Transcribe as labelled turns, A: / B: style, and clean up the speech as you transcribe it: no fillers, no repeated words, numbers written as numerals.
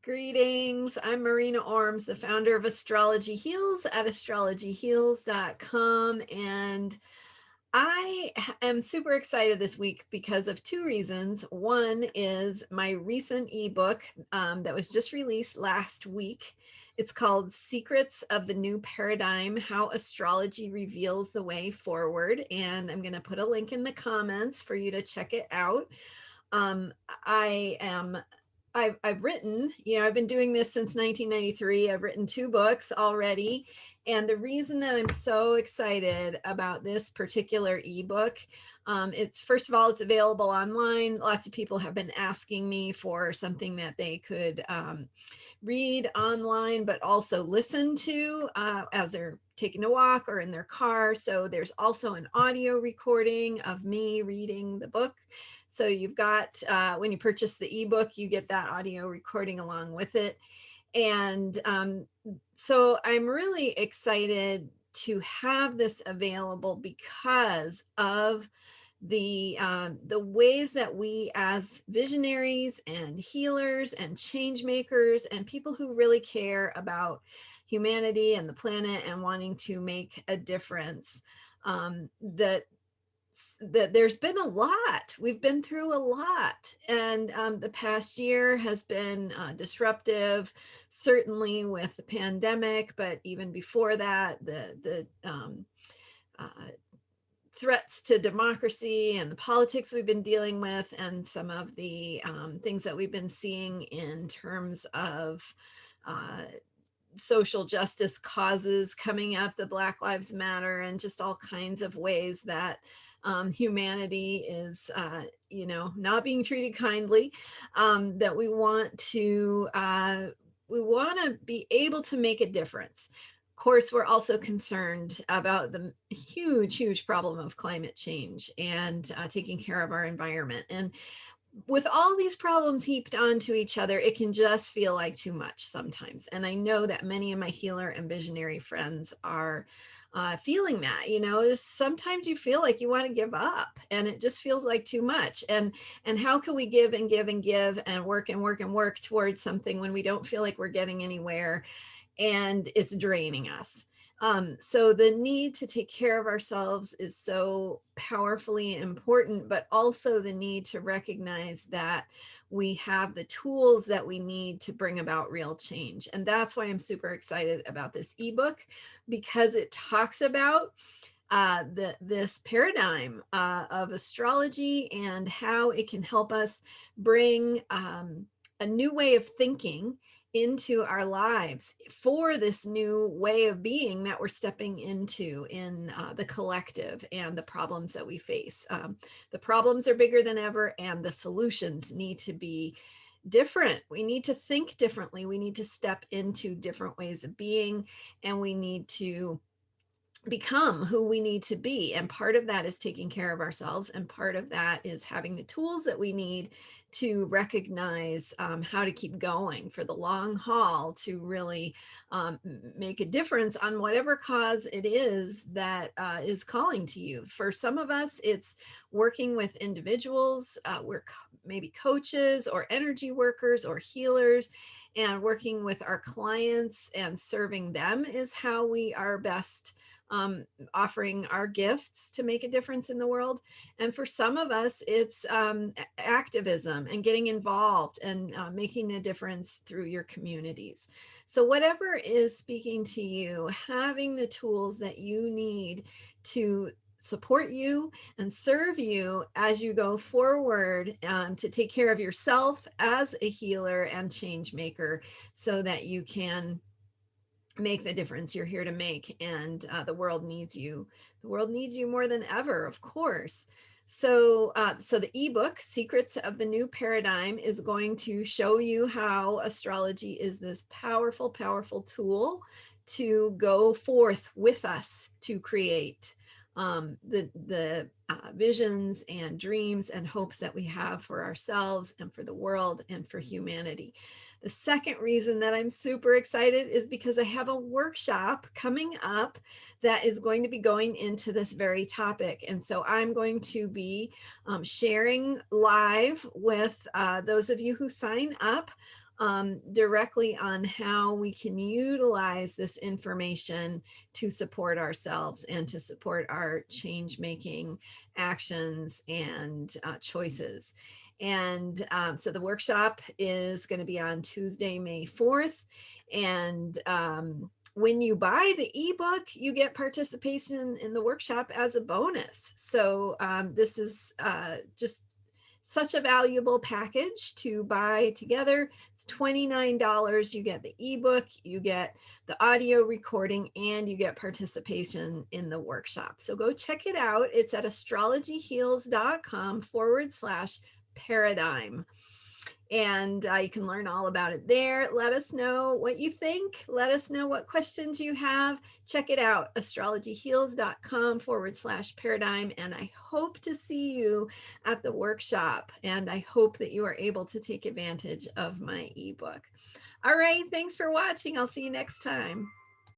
A: Greetings. I'm Marina Orms, the founder of Astrology Heals at astrologyheals.com. And I am super excited this week because of two reasons. One is my recent ebook that was just released last week. It's called Secrets of the New Paradigm, How Astrology Reveals the Way Forward. And I'm going to put a link in the comments for you to check it out. Um, I am I've written, I've been doing this since 1993. I've written two books already. And the reason that I'm so excited about this particular ebook, it's first of all, it's available online. Lots of people have been asking me for something that they could read online, but also listen to as they're taking a walk or in their car. So there's also an audio recording of me reading the book. So you've got, when you purchase the ebook, you get that audio recording along with it. And so I'm really excited to have this available because of the ways that we as visionaries and healers and change makers and people who really care about humanity and the planet and wanting to make a difference, that there's been a lot. We've been through a lot, and the past year has been disruptive, certainly with the pandemic, but even before that, the uh, threats to democracy and the politics we've been dealing with, and some of the things that we've been seeing in terms of uh, social justice causes coming up, the Black Lives Matter, and just all kinds of ways that humanity is, not being treated kindly, that we want to be able to make a difference. Of course, we're also concerned about the huge problem of climate change and taking care of our environment. And with all these problems heaped onto each other, it can just feel like too much sometimes. And I know that many of my healer and visionary friends are feeling that. Sometimes you feel like you want to give up and it just feels like too much. And how can we give and give and give and work and work and work towards something when we don't feel like we're getting anywhere and it's draining us? So the need to take care of ourselves is so powerfully important, but also the need to recognize that we have the tools that we need to bring about real change. And that's why I'm super excited about this ebook, because it talks about this paradigm of astrology and how it can help us bring a new way of thinking into our lives for this new way of being that we're stepping into in the collective and the problems that we face. The problems are bigger than ever, and the solutions need to be different. We need to think differently. We need to step into different ways of being, and we need to become who we need to be. And part of that is taking care of ourselves. And part of that is having the tools that we need to recognize how to keep going for the long haul, to really make a difference on whatever cause it is that is calling to you. For some of us, it's working with individuals, we're maybe coaches or energy workers or healers, and working with our clients and serving them is how we are best offering our gifts to make a difference in the world. And for some of us, it's activism and getting involved and making a difference through your communities. So whatever is speaking to you, having the tools that you need to support you and serve you as you go forward, to take care of yourself as a healer and change maker, so that you can make the difference you're here to make. And the world needs you. The world needs you more than ever, of course. So the ebook, Secrets of the New Paradigm, is going to show you how astrology is this powerful tool to go forth with us to create the visions and dreams and hopes that we have for ourselves and for the world and for humanity. The second reason that I'm super excited is because I have a workshop coming up that is going to be going into this very topic. And so I'm going to be sharing live with those of you who sign up directly on how we can utilize this information to support ourselves and to support our change making actions and choices. And so the workshop is going to be on Tuesday, May 4th. And when you buy the ebook, you get participation in the workshop as a bonus. So this is just such a valuable package to buy together. It's $29. You get the ebook, you get the audio recording, and you get participation in the workshop. So go check it out. It's at astrologyheals.com/paradigm. And you can learn all about it there. Let us know what you think. Let us know what questions you have. Check it out, astrologyheals.com/paradigm. And I hope to see you at the workshop. And I hope that you are able to take advantage of my ebook. All right. Thanks for watching. I'll see you next time.